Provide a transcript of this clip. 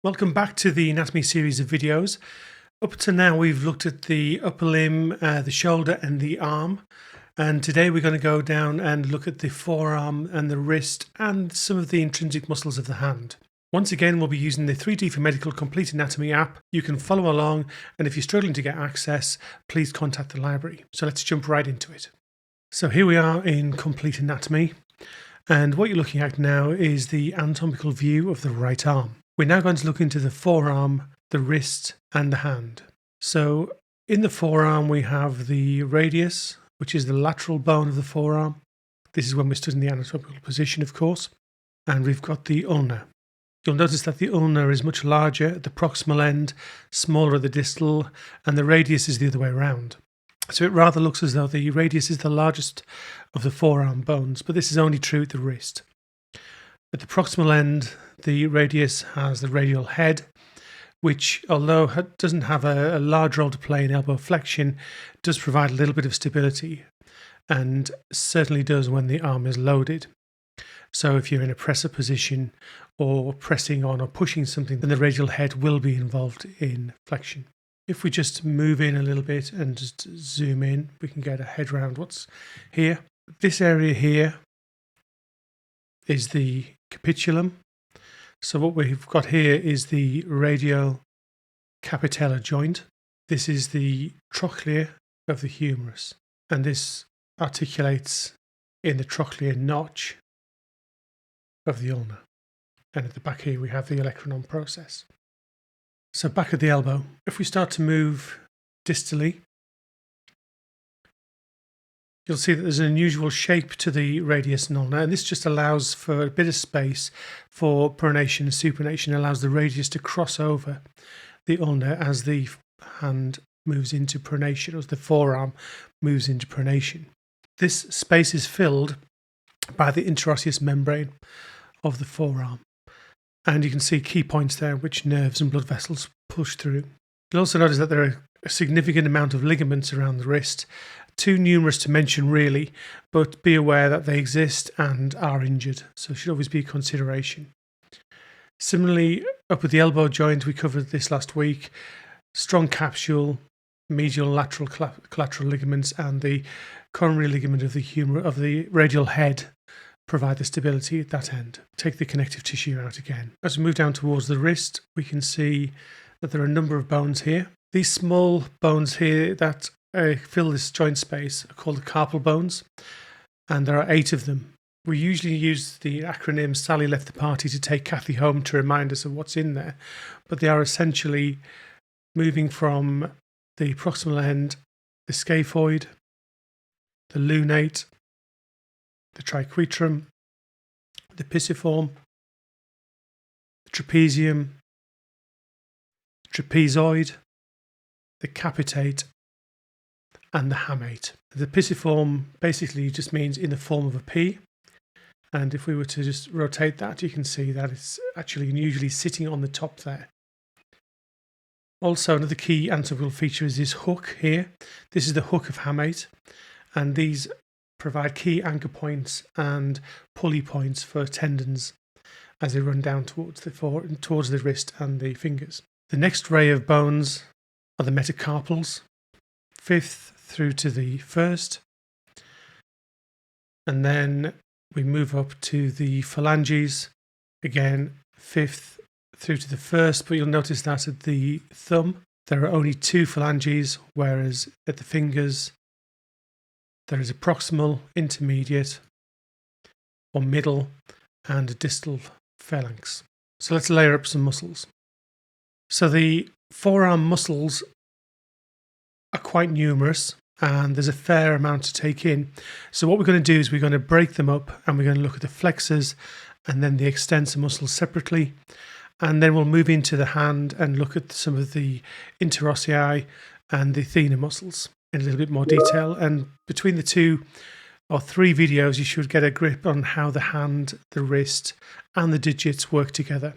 Welcome back to the anatomy series of videos. Up to now we've looked at the upper limb, the shoulder and the arm, and today we're going to go down and look at the forearm and the wrist and some of the intrinsic muscles of the hand. Once again we'll be using the 3D for Medical Complete Anatomy app. You can follow along, and if you're struggling to get access, please contact the library. So let's jump right into it. So here we are in Complete Anatomy, and what you're looking at now is the anatomical view of the right arm. We're now going to look into the forearm, the wrist and the hand. So in the forearm we have the radius, which is the lateral bone of the forearm. This is when we're studying the anatomical position, of course. And we've got the ulna. You'll notice that the ulna is much larger at the proximal end, smaller at the distal, and the radius is the other way around. So it rather looks as though the radius is the largest of the forearm bones, but this is only true at the wrist. At the proximal end, the radius has the radial head, which, although doesn't have a large role to play in elbow flexion, does provide a little bit of stability, and certainly does when the arm is loaded. So if you're in a presser position or pressing on or pushing something, then the radial head will be involved in flexion. If we just move in a little bit and just zoom in, we can get a head round what's here. This area here is the capitulum. So what we've got here is the radial capitellar joint. This is the trochlea of the humerus, and this articulates in the trochlear notch of the ulna. And at the back here we have the olecranon process. So back at the elbow, if we start to move distally, you'll see that there's an unusual shape to the radius and ulna, and this just allows for a bit of space for pronation and supination. It allows the radius to cross over the ulna as the hand moves into pronation, or as the forearm moves into pronation. This space is filled by the interosseous membrane of the forearm, and you can see key points there which nerves and blood vessels push through. You'll also notice that there are a significant amount of ligaments around the wrist, too numerous to mention really, but be aware that they exist and are injured, so it should always be a consideration. Similarly, up at the elbow joint, we covered this last week, strong capsule, medial lateral collateral ligaments and the coronary ligament of the radial head provide the stability at that end. Take the connective tissue out again. As we move down towards the wrist, we can see that there are a number of bones here. These small bones here that fill this joint space are called the Carpal Bones, and there are 8 of them. We usually use the acronym Sally left the party to take Kathy home to remind us of what's in there, but they are essentially moving from the proximal end, the scaphoid, the lunate, the triquetrum, the pisiform, the trapezium, the trapezoid, the capitate, and the hamate. The pisiform basically just means in the form of a P, and if we were to just rotate that, you can see that it's actually unusually sitting on the top there. Also, another key anatomical feature is this hook here. This is the hook of hamate, and these provide key anchor points and pulley points for tendons as they run down towards the wrist and the fingers. The next ray of bones are the metacarpals, 5th through to the 1st, and then we move up to the phalanges, again 5th through to the 1st, but you'll notice that at the thumb there are only 2 phalanges, whereas at the fingers there is a proximal, intermediate or middle and a distal phalanx. So let's layer up some muscles. So the forearm muscles are quite numerous and there's a fair amount to take in. So what we're going to do is we're going to break them up, and we're going to look at the flexors and then the extensor muscles separately, and then we'll move into the hand and look at some of the interossei and the thenar muscles in a little bit more detail. And between the 2 or 3 videos you should get a grip on how the hand, the wrist and the digits work together.